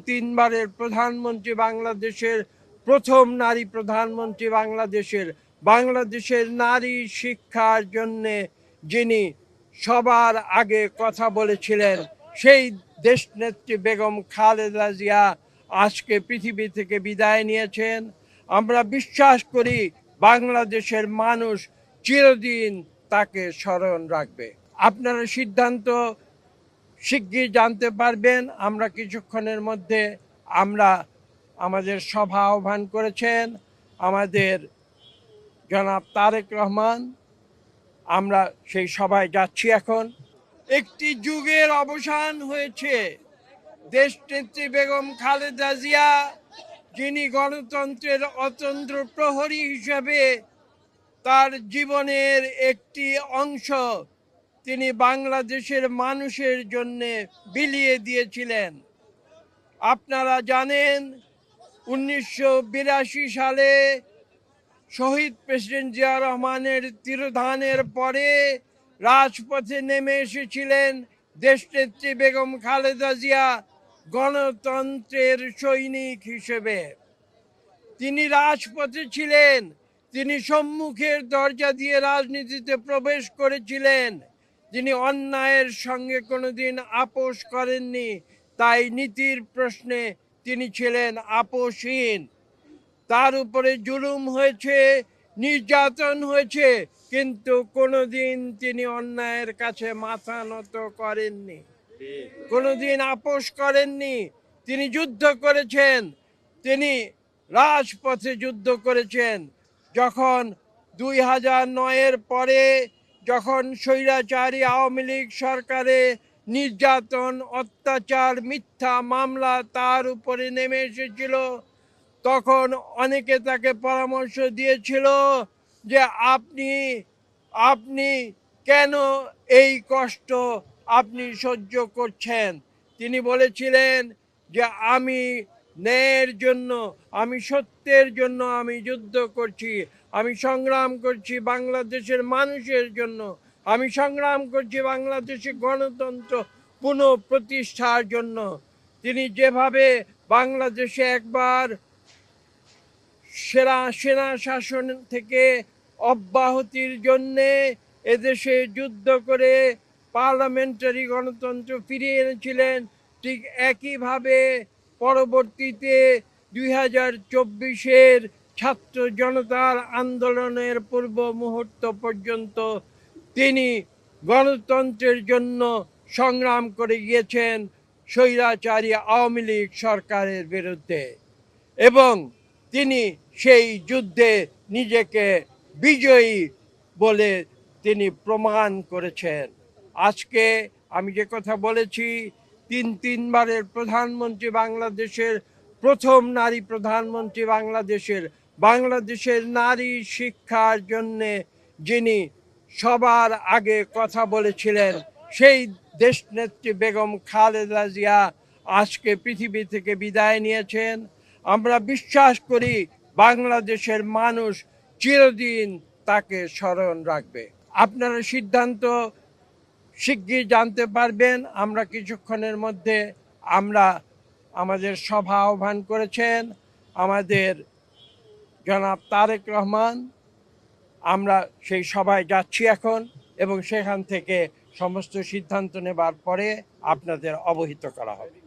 তিনবারের প্রধানমন্ত্রী, বাংলাদেশের প্রথম নারী প্রধানমন্ত্রী, বাংলাদেশের নারী শিক্ষার জন্যে যিনি সবার আগে কথা বলেছিলেন, সেই দেশনেত্রী বেগম খালেদা জিয়া আজকে পৃথিবী থেকে বিদায় নিয়েছেন। আমরা বিশ্বাস করি বাংলাদেশের মানুষ চিরদিন তাকে স্মরণ রাখবে। আপনারা সিদ্ধান্ত শিগগির জানতে পারবেন। আমরা কিছুক্ষণের মধ্যে আমাদের সভা আহ্বান করেছেন আমাদের জনাব তারেক রহমান। আমরা সেই সভায় যাচ্ছি এখন। একটি যুগের অবসান হয়েছে। দেশনেত্রী বেগম খালেদা জিয়া, যিনি গণতন্ত্রের অতন্ত্র প্রহরী হিসেবে তার জীবনের একটি অংশ তিনি বাংলাদেশের মানুষের জন্য বিলিয়ে দিয়েছিলেন। আপনারা জানেন 1982 সালে শহীদ প্রেসিডেন্ট জিয়া রহমানের তিরোধানের পরে রাজপথে নেমে এসেছিলেন দেশনেত্রী বেগম খালেদা জিয়া গণতন্ত্রের সৈনিক হিসেবে। তিনি রাজপথে ছিলেন, তিনি সম্মুখের দরজা দিয়ে রাজনীতিতে প্রবেশ করেছিলেন। তিনি অন্যায়ের সঙ্গে কোনোদিন আপোষ করেননি, তাই নীতির প্রশ্নে তিনি ছিলেন আপোষহীন। তার উপরে জুলুম হয়েছে, নির্যাতন হয়েছে, কিন্তু কোনোদিন তিনি অন্যায়ের কাছে মাথা নত করেননি, কোনোদিন আপোষ করেননি। তিনি যুদ্ধ করেছেন, তিনি রাজপথে যুদ্ধ করেছেন। যখন 2009-এর পরে যখন স্বৈরাচারী আওয়ামী লীগ সরকারে নির্যাতন, অত্যাচার, মিথ্যা মামলা তার উপরে নেমে এসেছিল, তখন অনেকে তাকে পরামর্শ দিয়েছিল যে আপনি কেন এই কষ্ট আপনি সহ্য করছেন। তিনি বলেছিলেন যে আমি ন্যায়ের জন্য, আমি সত্যের জন্য আমি যুদ্ধ করছি, আমি সংগ্রাম করছি বাংলাদেশের মানুষের জন্য, আমি সংগ্রাম করছি বাংলাদেশে গণতন্ত্র পুনঃপ্রতিষ্ঠার জন্য। তিনি যেভাবে বাংলাদেশে একবার সেনা শাসন থেকে অব্যাহতির জন্যে এদেশে যুদ্ধ করে পার্লামেন্টারি গণতন্ত্র ফিরিয়ে এনেছিলেন, ঠিক একইভাবে পরবর্তীতে 2024-এর ছাত্র জনতার আন্দোলনের পূর্ব মুহূর্ত পর্যন্ত তিনি গণতন্ত্রের জন্য সংগ্রাম করে গিয়েছেন স্বৈরাচারী আওয়ামী লীগ সরকারের বিরুদ্ধে, এবং তিনি সেই যুদ্ধে নিজেকে বিজয়ী বলে তিনি প্রমাণ করেছেন। আজকে আমি যে কথা বলেছি, তিনবারের প্রধানমন্ত্রী, বাংলাদেশের প্রথম নারী প্রধানমন্ত্রী, বাংলাদেশের নারী শিক্ষার জন্যে যিনি সবার আগে কথা বলেছিলেন, সেই দেশনেত্রী বেগম খালেদা জিয়া আজকে পৃথিবী থেকে বিদায় নিয়েছেন। আমরা বিশ্বাস করি বাংলাদেশের মানুষ চিরদিন তাকে স্মরণ রাখবে। আপনারা সিদ্ধান্ত শিগগির জানতে পারবেন। আমরা কিছুক্ষণের মধ্যে আমাদের সভা আহ্বান করেছেন আমাদের জনাব তারেক রহমান। আমরা সেই সভায় যাচ্ছি এখন, এবং সেখান থেকে সমস্ত সিদ্ধান্ত নেবার পরে আপনাদের অবহিত করা হবে।